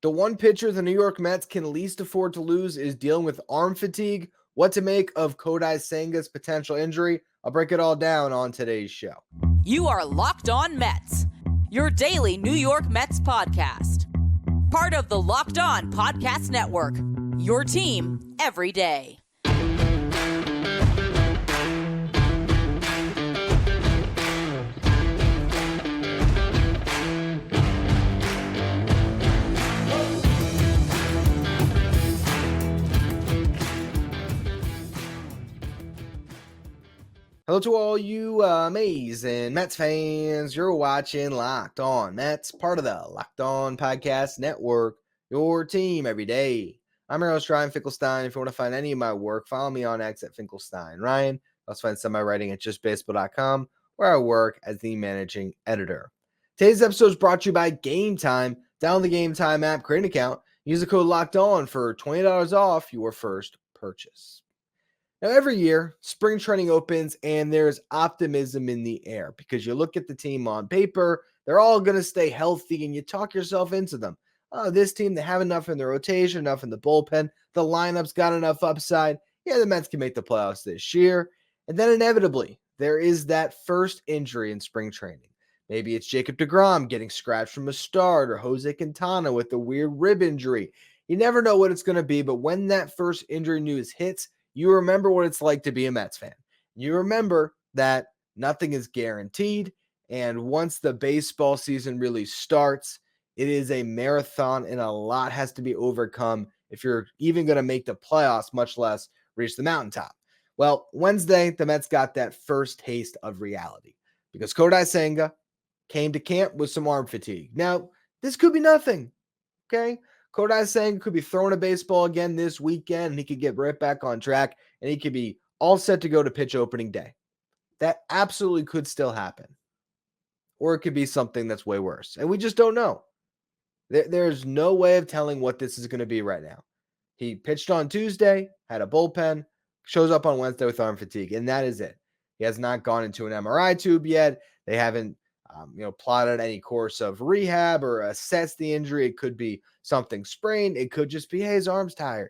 The one pitcher the New York Mets can least afford to lose is dealing with arm fatigue. What to make of Kodai Senga's potential injury? I'll break it all down on today's show. You are Locked On Mets, your daily New York Mets podcast. Part of the Locked On Podcast Network, your team every day. Hello to all you amazing Mets fans. You're watching Locked On Mets, part of the Locked On Podcast Network, your team every day. I'm your host, Ryan Finkelstein. If you want to find any of my work, follow me on X at Finkelstein Ryan. Also find some of my writing at justbaseball.com, where I work as the managing editor. Today's episode is brought to you by Game Time. Download the Game Time app, create an account, use the code Locked On for $20 off your first purchase. Now, every year, spring training opens and there's optimism in the air because you look at the team on paper, they're all going to stay healthy and you talk yourself into them. Oh, this team, they have enough in the rotation, enough in the bullpen. The lineup's got enough upside. Yeah, the Mets can make the playoffs this year. And then inevitably, there is that first injury in spring training. Maybe it's Jacob deGrom getting scratched from a start or Jose Quintana with a weird rib injury. You never know what it's going to be, but when that first injury news hits, you remember what it's like to be a Mets fan. You remember that nothing is guaranteed, and once the baseball season really starts, it is a marathon, and a lot has to be overcome if you're even going to make the playoffs, much less reach the mountaintop. Well, Wednesday, the Mets got that first taste of reality because Kodai Senga came to camp with some arm fatigue. Now, this could be nothing, okay? Kodai Senga could be throwing a baseball again this weekend, and he could get right back on track, and he could be all set to go to pitch opening day. That absolutely could still happen. Or it could be something that's way worse, and we just don't know. There's no way of telling what this is going to be right now. He pitched on Tuesday, had a bullpen, shows up on Wednesday with arm fatigue, and that is it. He has not gone into an MRI tube yet. They haven't plotted any course of rehab or assess the injury. It could be something sprained. It could just be, hey, his arm's tired.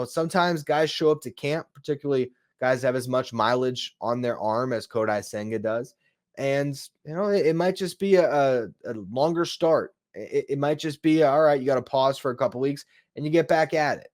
Sometimes guys show up to camp, particularly guys have as much mileage on their arm as Kodai Senga does. And, it might just be a longer start. It might just be, all right, you got to pause for a couple weeks and you get back at it.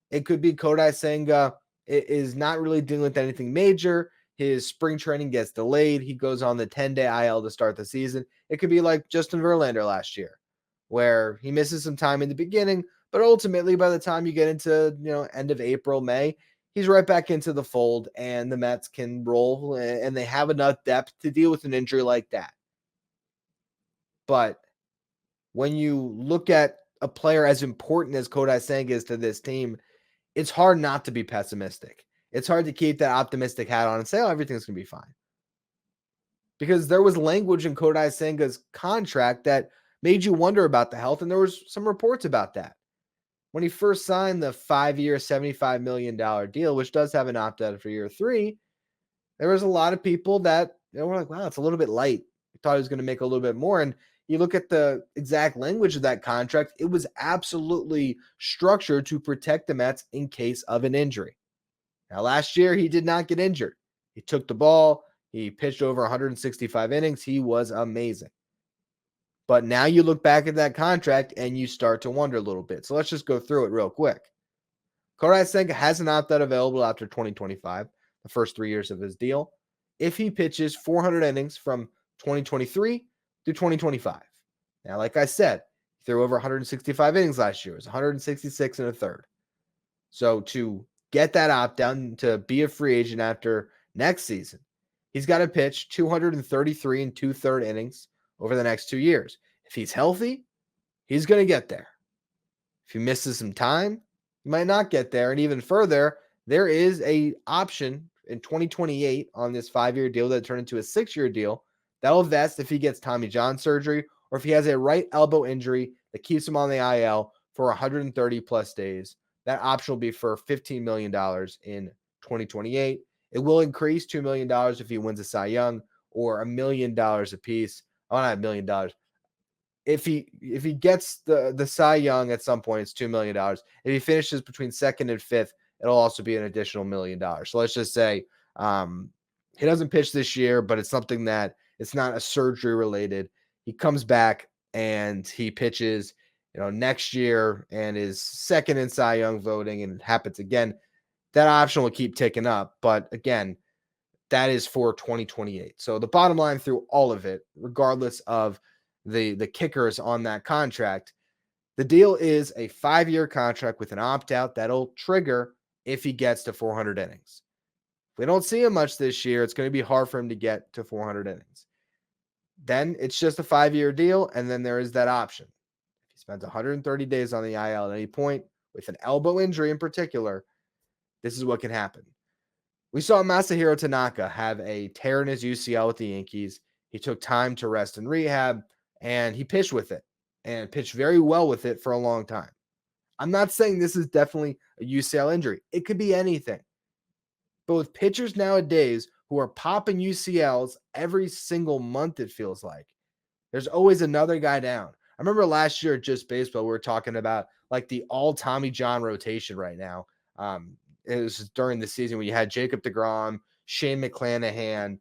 It could be Kodai Senga is not really dealing with anything major. His spring training gets delayed. He goes on the 10-day IL to start the season. It could be like Justin Verlander last year, where he misses some time in the beginning, but ultimately by the time you get into, end of April, May, he's right back into the fold and the Mets can roll and they have enough depth to deal with an injury like that. But when you look at a player as important as Kodai Senga is to this team, it's hard not to be pessimistic. It's hard to keep that optimistic hat on and say, oh, everything's going to be fine. Because there was language in Kodai Senga's contract that made you wonder about the health, and there was some reports about that. When he first signed the 5-year, $75 million deal, which does have an opt-out for year 3, there was a lot of people that were like, wow, it's a little bit light. I thought he was going to make a little bit more. And you look at the exact language of that contract, it was absolutely structured to protect the Mets in case of an injury. Now, last year, he did not get injured. He took the ball. He pitched over 165 innings. He was amazing. But now you look back at that contract and you start to wonder a little bit. So let's just go through it real quick. Kodai Senga has an opt-out available after 2025, the first 3 years of his deal, if he pitches 400 innings from 2023 through 2025. Now, like I said, he threw over 165 innings last year. It was 166 and a third. So to get that opt-out to be a free agent after next season, he's got to pitch 233 and 2/3 innings over the next 2 years. If he's healthy, he's going to get there. If he misses some time, he might not get there. And even further, there is a option in 2028 on this 5-year deal that turned into a 6-year deal that'll vest if he gets Tommy John surgery or if he has a right elbow injury that keeps him on the IL for 130 plus days. That option will be for $15 million in 2028. It will increase $2 million if he wins a Cy Young or $1 million apiece. Oh, not $1 million. if he gets the Cy Young at some point, it's $2 million. If he finishes between second and fifth, it'll also be an additional $1 million. So let's just say he doesn't pitch this year, but it's something that it's not a surgery related. He comes back and he pitches, next year and is second in Cy Young voting, and it happens again. That option will keep ticking up, but again, that is for 2028. So the bottom line through all of it, regardless of the kickers on that contract, the deal is a 5-year contract with an opt-out that'll trigger if he gets to 400 innings. If we don't see him much this year, it's going to be hard for him to get to 400 innings. Then it's just a 5-year deal, and then there is that option. If he spends 130 days on the IL at any point, with an elbow injury in particular, this is what can happen. We saw Masahiro Tanaka have a tear in his UCL with the Yankees. He took time to rest and rehab, and he pitched with it, and pitched very well with it for a long time. I'm not saying this is definitely a UCL injury. It could be anything. But with pitchers nowadays who are popping UCLs every single month, it feels like, there's always another guy down. I remember last year at Just Baseball, we were talking about like the all Tommy John rotation right now. It was during the season when you had Jacob deGrom, Shane McClanahan,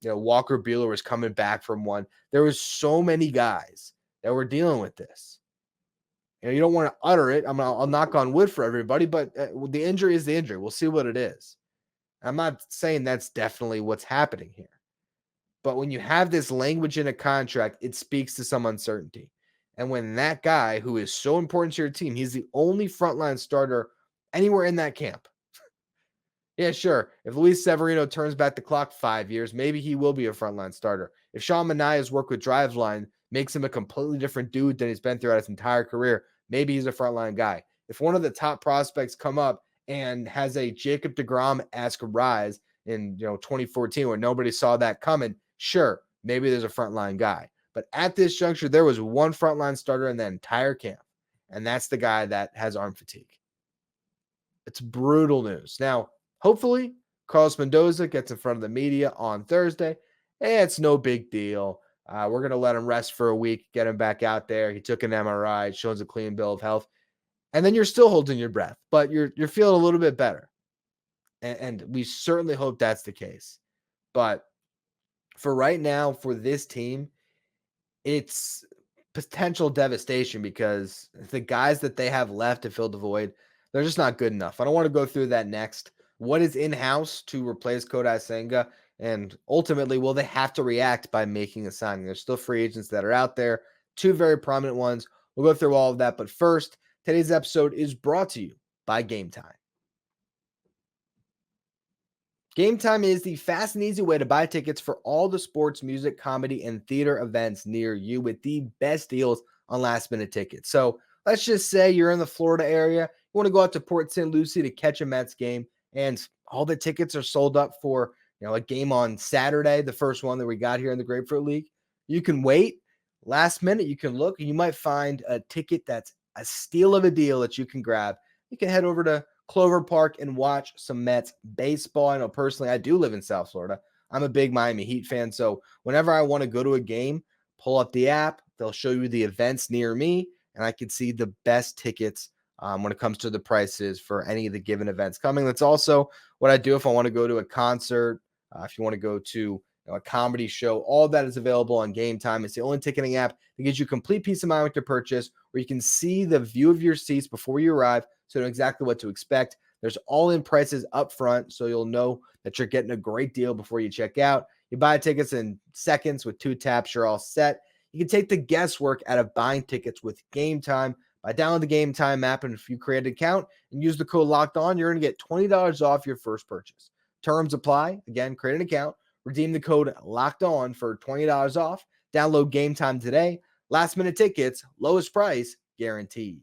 Walker Buehler was coming back from one. There was so many guys that were dealing with this. You don't want to utter it. I'll knock on wood for everybody, but the injury is the injury. We'll see what it is. I'm not saying that's definitely what's happening here. But when you have this language in a contract, it speaks to some uncertainty. And when that guy who is so important to your team, he's the only frontline starter anywhere in that camp. Yeah, sure. If Luis Severino turns back the clock 5 years, maybe he will be a frontline starter. If Sean Manaea's work with Driveline makes him a completely different dude than he's been throughout his entire career, maybe he's a frontline guy. If one of the top prospects come up and has a Jacob deGrom-esque rise in 2014 where nobody saw that coming, sure, maybe there's a frontline guy. But at this juncture, there was one frontline starter in that entire camp, and that's the guy that has arm fatigue. It's brutal news. Now, hopefully, Carlos Mendoza gets in front of the media on Thursday. It's no big deal. We're going to let him rest for a week, get him back out there. He took an MRI, it shows a clean bill of health. And then you're still holding your breath, but you're feeling a little bit better. And we certainly hope that's the case. But for right now, for this team, it's potential devastation because the guys that they have left to fill the void, they're just not good enough. I don't want to go through that next. What is in-house to replace Kodai Senga? And ultimately, will they have to react by making a signing? There's still free agents that are out there, 2 very prominent ones. We'll go through all of that. But first, today's episode is brought to you by Game Time. Game Time is the fast and easy way to buy tickets for all the sports, music, comedy, and theater events near you with the best deals on last-minute tickets. So let's just say you're in the Florida area. You want to go out to Port St. Lucie to catch a Mets game, and all the tickets are sold up for a game on Saturday, the first one that we got here in the Grapefruit League. You can wait. Last minute, you can look, and you might find a ticket that's a steal of a deal that you can grab. You can head over to Clover Park and watch some Mets baseball. I know personally, I do live in South Florida. I'm a big Miami Heat fan, so whenever I want to go to a game, pull up the app. They'll show you the events near me, and I can see the best tickets when it comes to the prices for any of the given events coming. That's also what I do if I want to go to a concert, if you want to go to a comedy show. All of that is available on Game Time. It's the only ticketing app that gives you complete peace of mind with your purchase, where you can see the view of your seats before you arrive, so you know exactly what to expect. There's all-in prices up front, so you'll know that you're getting a great deal before you check out. You buy tickets in seconds with 2 taps, you're all set. You can take the guesswork out of buying tickets with Game Time by downloading the Game Time app, and if you create an account and use the code LOCKEDON, you're going to get $20 off your first purchase. Terms apply. Again, create an account, redeem the code LOCKEDON for $20 off. Download Game Time today. Last-minute tickets, lowest price guaranteed.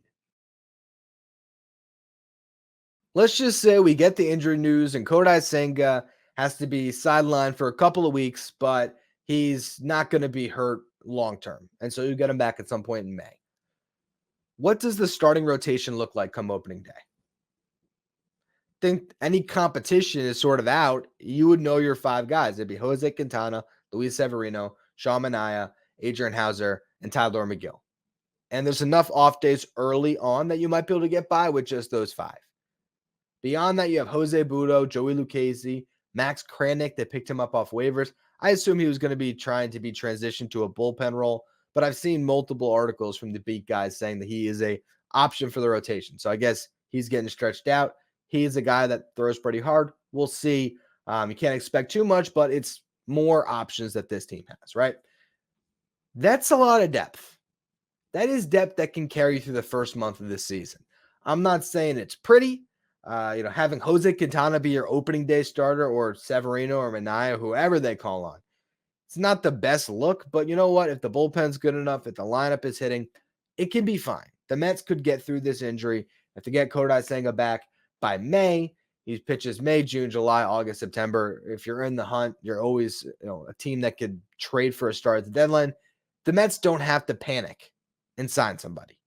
Let's just say we get the injury news and Kodai Senga has to be sidelined for a couple of weeks, but he's not going to be hurt long-term. And so you get him back at some point in May. What does the starting rotation look like come opening day? Think any competition is sort of out. You would know your 5 guys. It'd be Jose Quintana, Luis Severino, Sean Manaea, Adrian Hauser, and Tyler McGill. And there's enough off days early on that you might be able to get by with just those 5. Beyond that, you have Jose Budo, Joey Lucchesi, Max Kranick that picked him up off waivers. I assume he was going to be trying to be transitioned to a bullpen role, but I've seen multiple articles from the beat guys saying that he is a option for the rotation. So I guess he's getting stretched out. He's a guy that throws pretty hard. We'll see. You can't expect too much, but it's more options that this team has, right? That's a lot of depth. That is depth that can carry you through the first month of this season. I'm not saying it's pretty. Having Jose Quintana be your opening day starter or Severino or Minaya, whoever they call on, it's not the best look, but you know what? If the bullpen's good enough, if the lineup is hitting, it can be fine. The Mets could get through this injury. If they get Kodai Senga back by May, he pitches May, June, July, August, September. If you're in the hunt, you're always a team that could trade for a start at the deadline. The Mets don't have to panic and sign somebody.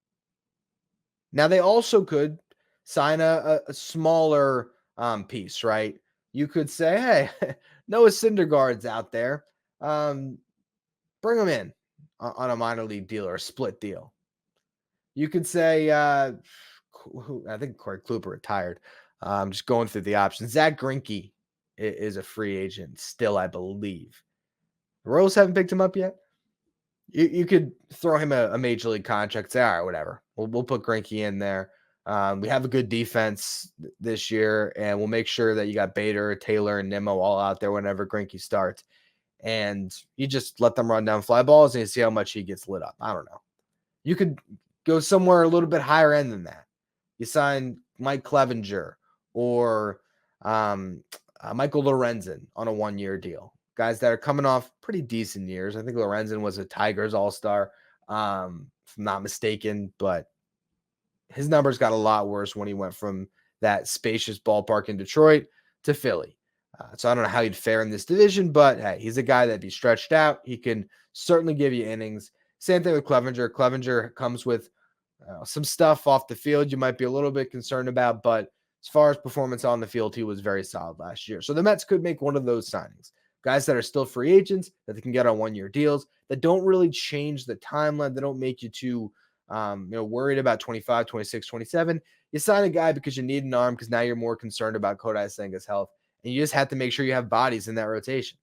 Now, they also could sign a smaller piece, right? You could say, hey, Noah Syndergaard's out there. Bring him in on a minor league deal or a split deal. You could say, I think Corey Kluber retired. I'm just going through the options. Zach Greinke is a free agent still, I believe. The Royals haven't picked him up yet. You could throw him a major league contract. Say, all right, whatever. We'll put Greinke in there. We have a good defense this year, and we'll make sure that you got Bader, Taylor, and Nimmo all out there whenever Greinke starts. And you just let them run down fly balls and you see how much he gets lit up. I don't know. You could go somewhere a little bit higher end than that. You sign Mike Clevenger or Michael Lorenzen on a 1-year deal. Guys that are coming off pretty decent years. I think Lorenzen was a Tigers all-star, if I'm not mistaken, but his numbers got a lot worse when he went from that spacious ballpark in Detroit to Philly. So I don't know how he'd fare in this division, but hey, he's a guy that'd be stretched out. He can certainly give you innings. Same thing with Clevenger. Clevenger comes with some stuff off the field you might be a little bit concerned about, but as far as performance on the field, he was very solid last year. So the Mets could make one of those signings. Guys that are still free agents that they can get on 1-year deals that don't really change the timeline. They don't make you too worried about 25, 26, 27. You sign a guy because you need an arm because now you're more concerned about Kodai Senga's health. And you just have to make sure you have bodies in that rotation.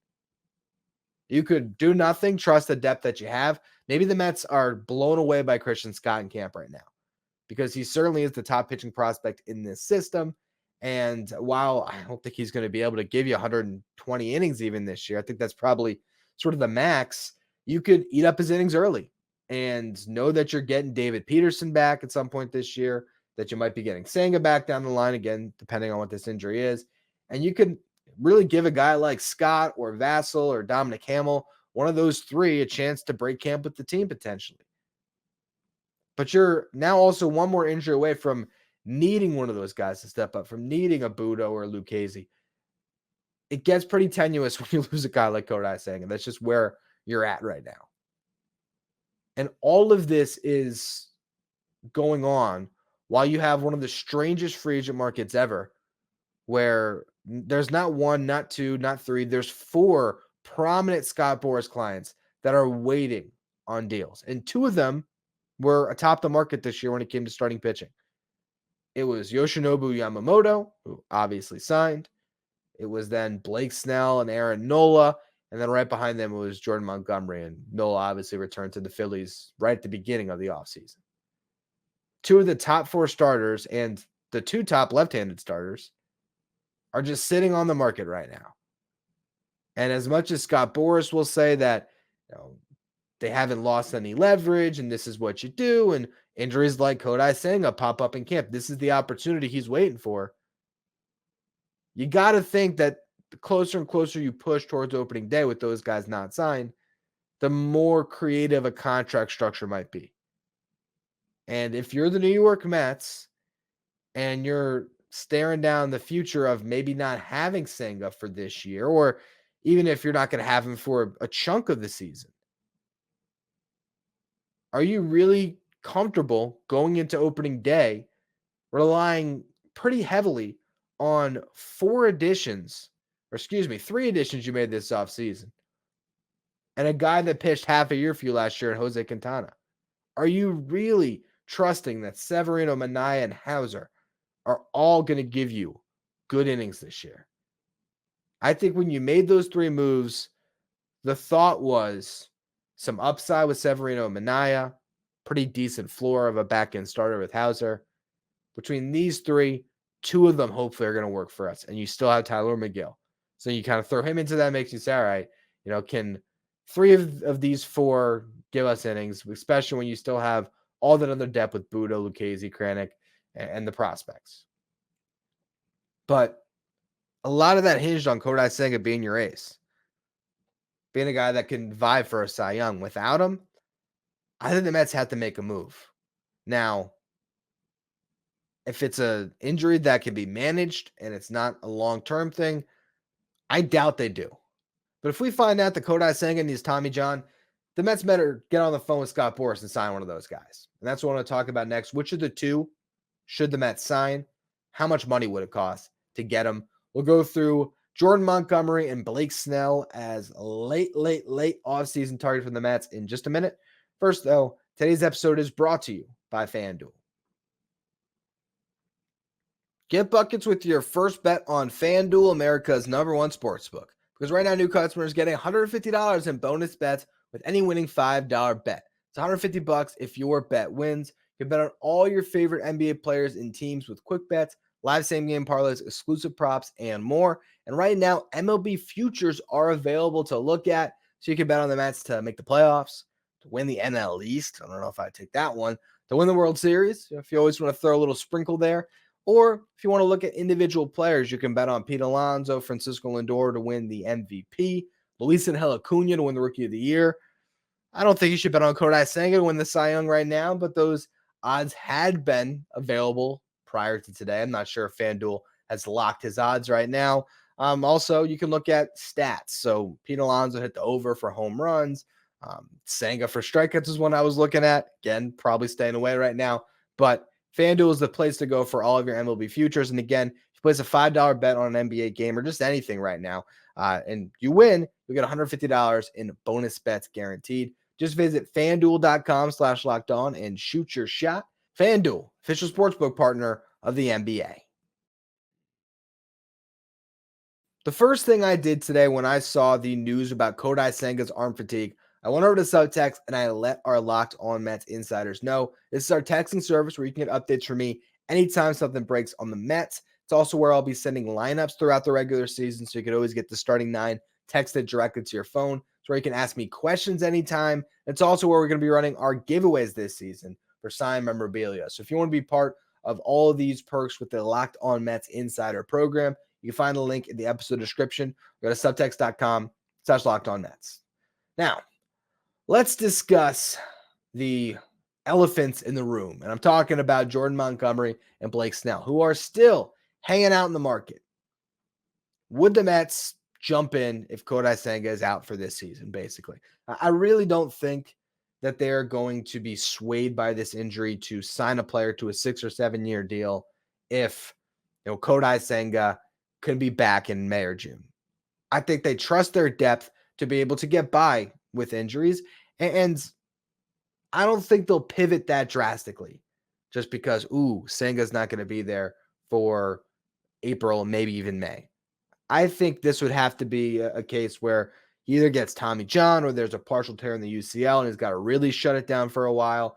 You could do nothing, trust the depth that you have. Maybe the Mets are blown away by Christian Scott in camp right now because he certainly is the top pitching prospect in this system. And while I don't think he's going to be able to give you 120 innings even this year, I think that's probably sort of the max. You could eat up his innings early and know that you're getting David Peterson back at some point this year, that you might be getting Senga back down the line again, depending on what this injury is. And you could really give a guy like Scott or Vassell or Dominic Hamill, one of those 3, a chance to break camp with the team potentially. But you're now also one more injury away from needing one of those guys to step up, from needing a Budo or a Lucchesi. It gets pretty tenuous when you lose a guy like Kodai Senga. That's just where you're at right now. And all of this is going on while you have one of the strangest free agent markets ever, where there's not 1, not 2, not 3. There's 4 prominent Scott Boras clients that are waiting on deals. And 2 of them were atop the market this year when it came to starting pitching. It was Yoshinobu Yamamoto, who obviously signed. It was then Blake Snell and Aaron Nola. And then right behind them, it was Jordan Montgomery. And Nola obviously returned to the Phillies right at the beginning of the offseason. 2 of the top 4 starters and the 2 top left-handed starters are just sitting on the market right now. And as much as Scott Boras will say that they haven't lost any leverage and this is what you do, and injuries like Kodai Senga pop up in camp, this is the opportunity he's waiting for. You got to think that the closer and closer you push towards opening day with those guys not signed, the more creative a contract structure might be. And if you're the New York Mets and you're staring down the future of maybe not having Senga for this year, or even if you're not going to have him for a chunk of the season, are you really comfortable going into opening day relying pretty heavily on 3 additions you made this offseason? and a guy that pitched half a year for you last year in Jose Quintana? Are you really trusting that Severino, Manaea, and Hauser are all going to give you good innings this year? I think when you made those three moves, the thought was some upside with Severino and Manaea, pretty decent floor of a back-end starter with Hauser. Between these three, two of them hopefully are going to work for us. And you still have Tyler McGill. So you kind of throw him into that, makes you say, all right, can three of these four give us innings, especially when you still have all that other depth with Budo, Lucchesi, Kranick, and the prospects. But a lot of that hinged on Kodai Senga being your ace, being a guy that can vie for a Cy Young. Without him, I think the Mets have to make a move. Now, if it's an injury that can be managed and it's not a long-term thing, I doubt they do. But if we find out that Kodai Senga needs Tommy John, the Mets better get on the phone with Scott Boras and sign one of those guys. And that's what I want to talk about next. Which of the two should the Mets sign? How much money would it cost to get them? We'll go through Jordan Montgomery and Blake Snell as late offseason target for the Mets in just a minute. First, though, today's episode is brought to you by FanDuel. Get buckets with your first bet on FanDuel, America's #1 sportsbook. Because right now, new customers getting $150 in bonus bets with any winning $5 bet. It's $150 if your bet wins. You can bet on all your favorite NBA players and teams with quick bets, live same-game parlays, exclusive props, and more. And right now, MLB futures are available to look at, so you can bet on the Mets to make the playoffs, to win the NL East. I don't know if I'd take that one. To win the World Series, if you always want to throw a little sprinkle there. Or if you want to look at individual players, you can bet on Pete Alonso, Francisco Lindor to win the MVP, Luis Angel Acuna to win the Rookie of the Year. I don't think you should bet on Kodai Senga to win the Cy Young right now, but those odds had been available prior to today. I'm not sure if FanDuel has locked his odds right now. Also, you can look at stats. So Pete Alonso hit the over for home runs. Senga for strikeouts is one I was looking at. Again, probably staying away right now. But FanDuel is the place to go for all of your MLB futures. And again, if you place a $5 bet on an NBA game or just anything right now, and you win, you get $150 in bonus bets guaranteed. Just visit FanDuel.com/lockedon and shoot your shot. FanDuel, official sportsbook partner of the NBA. The first thing I did today when I saw the news about Kodai Senga's arm fatigue, I went over to Subtext and I let our Locked On Mets insiders know. This is our texting service where you can get updates from me anytime something breaks on the Mets. It's also where I'll be sending lineups throughout the regular season, so you can always get the starting nine texted directly to your phone. It's where you can ask me questions anytime. It's also where we're going to be running our giveaways this season for signed memorabilia. So if you want to be part of all of these perks with the Locked On Mets Insider program, you can find the link in the episode description. Go to subtext.com/lockedonmets. Now, let's discuss the elephants in the room. And I'm talking about Jordan Montgomery and Blake Snell, who are still hanging out in the market. Would the Mets jump in if Kodai Senga is out for this season, basically? I really don't think that they're going to be swayed by this injury to sign a player to a 6 or 7 year deal if Kodai Senga can be back in May or June. I think they trust their depth to be able to get by with injuries, and I don't think they'll pivot that drastically just because, Senga's not going to be there for April, maybe even May. I think this would have to be a case where he either gets Tommy John or there's a partial tear in the UCL and he's got to really shut it down for a while,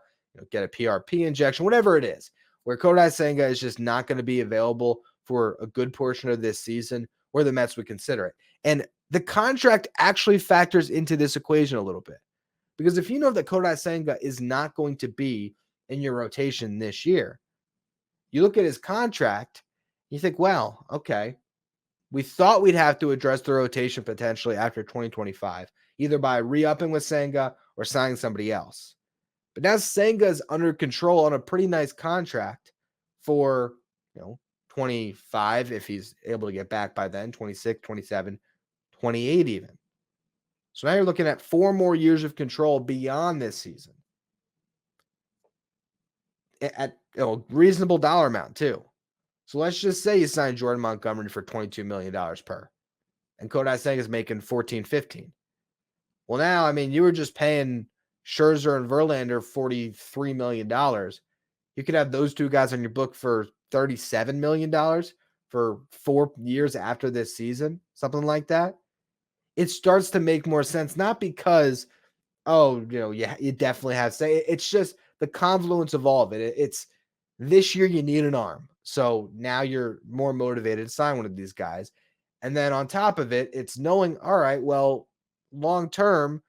get a PRP injection, whatever it is, where Kodai Senga is just not going to be available for a good portion of this season, where the Mets would consider it. And the contract actually factors into this equation a little bit. Because if you know that Kodai Senga is not going to be in your rotation this year, you look at his contract, you think, well, okay, we thought we'd have to address the rotation potentially after 2025, either by re-upping with Senga or signing somebody else. But now Senga's under control on a pretty nice contract for, 25 if he's able to get back by then, 26, 27, 28 even. So now you're looking at 4 more years of control beyond this season at reasonable dollar amount too. So let's just say you sign Jordan Montgomery for $22 million per, and Kodai Senga is making 14, 15. Well, now, I mean, you were just paying Scherzer and Verlander $43 million. You could have those two guys on your book for $37 million for 4 years after this season, something like that. It starts to make more sense, not because, oh, you definitely have to say it's just the confluence of all of it. It's this year you need an arm. So now you're more motivated to sign one of these guys. And then on top of it, it's knowing, all right, well, long term,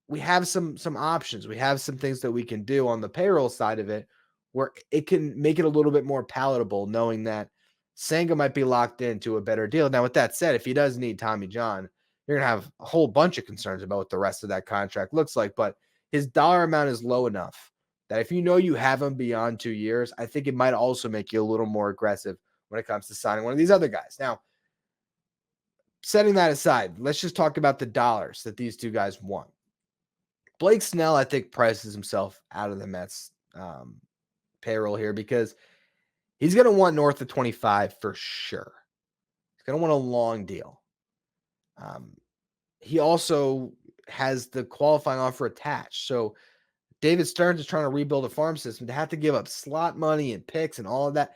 we have some options. We have some things that we can do on the payroll side of it where it can make it a little bit more palatable, knowing that Senga might be locked into a better deal. Now, with that said, if he does need Tommy John, you're gonna have a whole bunch of concerns about what the rest of that contract looks like. But his dollar amount is low enough that if you know you have him beyond 2 years, I think it might also make you a little more aggressive when it comes to signing one of these other guys. Now, setting that aside, let's just talk about the dollars that these two guys want. Blake Snell, I think, prices himself out of the Mets payroll here because he's going to want north of 25 for sure. He's going to want a long deal. He also has the qualifying offer attached. So David Stearns is trying to rebuild a farm system to have to give up slot money and picks and all of that.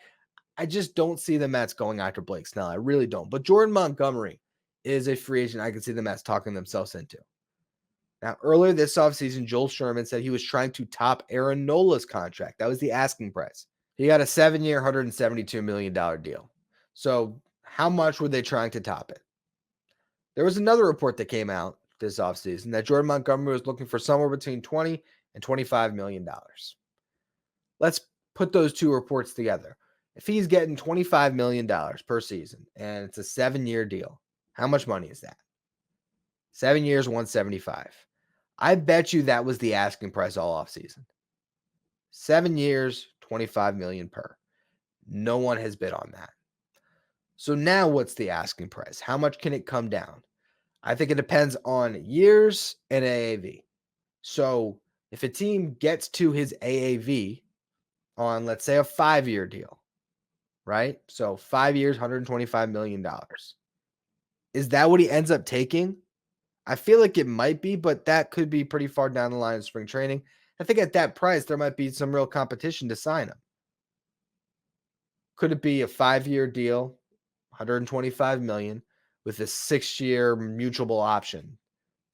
I just don't see the Mets going after Blake Snell. I really don't. But Jordan Montgomery is a free agent I can see the Mets talking themselves into. Now, earlier this offseason, Joel Sherman said he was trying to top Aaron Nola's contract. That was the asking price. He got a 7-year, $172 million deal. So how much were they trying to top it? There was another report that came out this offseason that Jordan Montgomery was looking for somewhere between $20 and $25 million. Let's put those two reports together. If he's getting $25 million per season and it's a 7-year deal, how much money is that? 7 years, 175. I bet you that was the asking price all offseason. 7 years, $25 million per. No one has bid on that. So now what's the asking price? How much can it come down? I think it depends on years and AAV. So if a team gets to his AAV on, let's say, a 5-year deal, right? So 5 years, $125 million. Is that what he ends up taking? I feel like it might be, but that could be pretty far down the line in spring training. I think at that price, there might be some real competition to sign him. Could it be a 5-year deal, $125 million, with a 6-year mutual option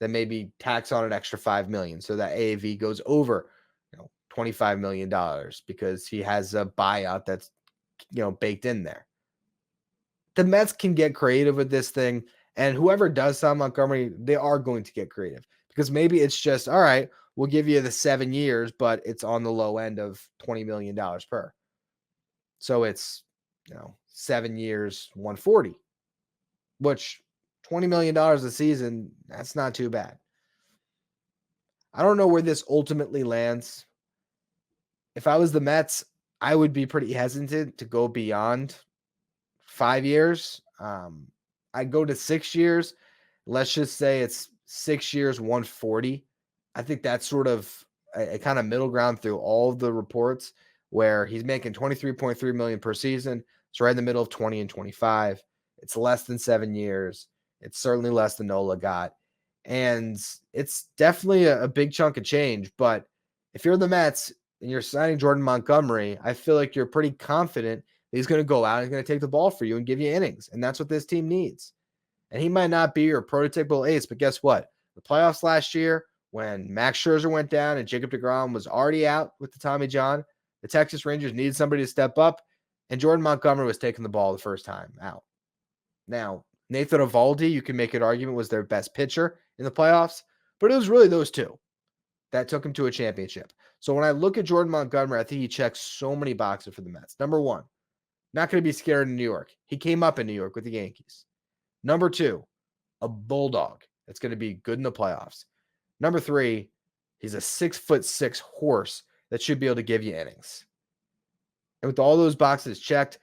that maybe tax on an extra $5 million so that AAV goes over, $25 million because he has a buyout that's, baked in there. The Mets can get creative with this thing. And whoever does sign Montgomery, they are going to get creative because maybe it's just, all right, we'll give you the 7 years, but it's on the low end of $20 million per. So it's, 7 years, 140, which $20 million a season, that's not too bad. I don't know where this ultimately lands. If I was the Mets, I would be pretty hesitant to go beyond 5 years. I'd go to 6 years. Let's just say it's 6 years, 140. I think that's sort of a kind of middle ground through all of the reports where he's making $23.3 million per season. It's right in the middle of 20 and 25. It's less than 7 years. It's certainly less than Nola got. And it's definitely a big chunk of change. But if you're the Mets and you're signing Jordan Montgomery, I feel like you're pretty confident he's going to go out and he's going to take the ball for you and give you innings. And that's what this team needs. And he might not be your prototypical ace, but guess what? The playoffs last year, when Max Scherzer went down and Jacob deGrom was already out with the Tommy John, the Texas Rangers needed somebody to step up, and Jordan Montgomery was taking the ball the first time out. Now, Nathan Eovaldi, you can make an argument, was their best pitcher in the playoffs, but it was really those two that took him to a championship. So when I look at Jordan Montgomery, I think he checks so many boxes for the Mets. Number one, not going to be scared in New York. He came up in New York with the Yankees. Number two, a bulldog that's going to be good in the playoffs. Number three, he's a 6'6" horse that should be able to give you innings. And with all those boxes checked,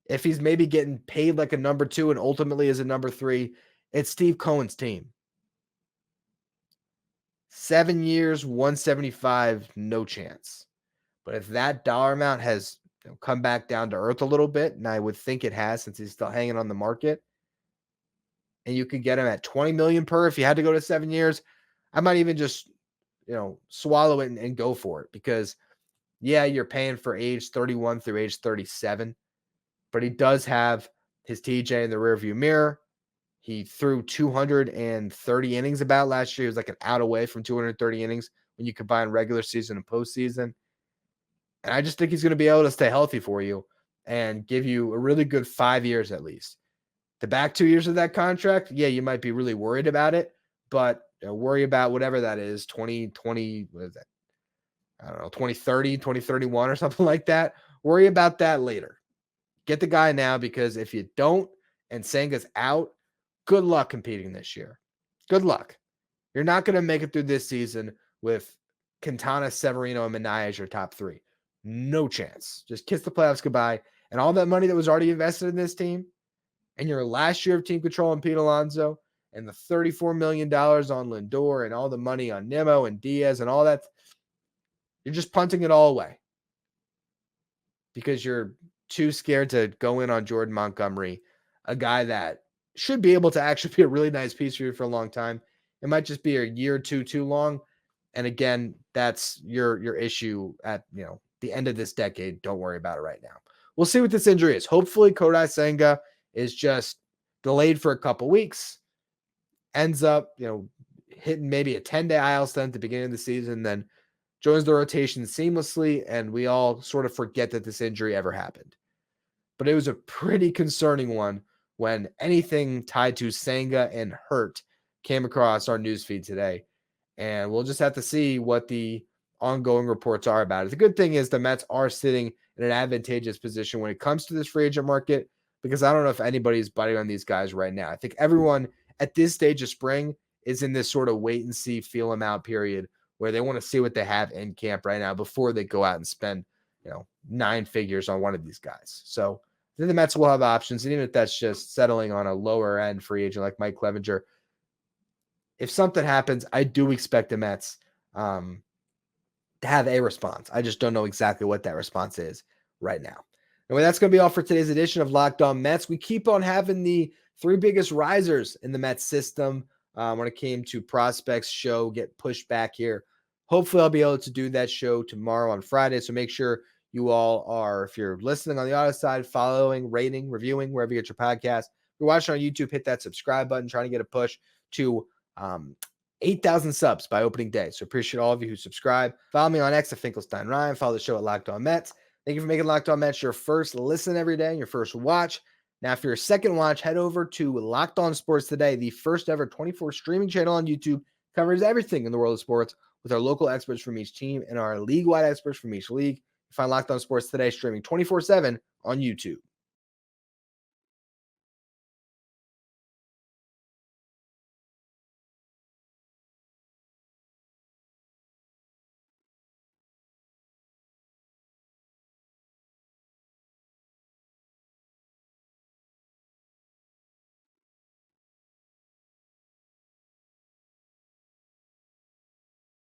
if he's maybe getting paid like a number two and ultimately is a number three, it's Steve Cohen's team. 7 years, 175, no chance. But if that dollar amount has come back down to earth a little bit, and I would think it has since he's still hanging on the market, and you could get him at $20 million per if you had to go to 7 years, I might even just, swallow it and go for it, because yeah, you're paying for age 31 through age 37, but he does have his TJ in the rearview mirror. He threw 230 innings about last year. He was like an out away from 230 innings when you combine regular season and postseason. And I just think he's going to be able to stay healthy for you and give you a really good 5 years at least. The back 2 years of that contract, yeah, you might be really worried about it, but worry about whatever that is, 2020, what is that? I don't know, 2030, 2031 or something like that. Worry about that later. Get the guy now, because if you don't and Senga's out, good luck competing this year. Good luck. You're not going to make it through this season with Quintana, Severino, and Minaya as your top three. No chance. Just kiss the playoffs goodbye. And all that money that was already invested in this team, and your last year of team control on Pete Alonso, and the $34 million on Lindor, and all the money on Nimmo and Diaz and all that, you're just punting it all away because you're too scared to go in on Jordan Montgomery, a guy that should be able to actually be a really nice piece for you for a long time. It might just be a year or two too long. And again, that's your issue at the end of this decade. Don't worry about it right now. We'll see what this injury is. Hopefully Kodai Senga is just delayed for a couple weeks, ends up hitting maybe a 10-day IL stint at the beginning of the season, then joins the rotation seamlessly, and we all sort of forget that this injury ever happened. But it was a pretty concerning one when anything tied to Senga and Hurt came across our newsfeed today. And we'll just have to see what the ongoing reports are about it. The good thing is the Mets are sitting in an advantageous position when it comes to this free agent market, because I don't know if anybody's biting on these guys right now. I think everyone at this stage of spring is in this sort of wait and see, feel them out period where they want to see what they have in camp right now before they go out and spend, 9 figures on one of these guys. So I think the Mets will have options. And even if that's just settling on a lower end free agent like Mike Clevenger, if something happens, I do expect the Mets to have a response. I just don't know exactly what that response is right now. Anyway, that's going to be all for today's edition of Locked On Mets. We keep on having the 3 biggest risers in the Mets system when it came to prospects show get pushed back here. Hopefully I'll be able to do that show tomorrow on Friday. So make sure you all are, if you're listening on the audio side, following, rating, reviewing, wherever you get your podcast. If you're watching on YouTube, hit that subscribe button, trying to get a push to 8,000 subs by opening day. So appreciate all of you who subscribe. Follow me on X at Finkelstein Ryan. Follow the show at Locked On Mets. Thank you for making Locked On Mets your first listen every day and your first watch. Now, for your second watch, head over to Locked On Sports Today, the first ever 24 streaming channel on YouTube. Covers everything in the world of sports with our local experts from each team and our league-wide experts from each league. You find Locked On Sports Today streaming 24/7 on YouTube.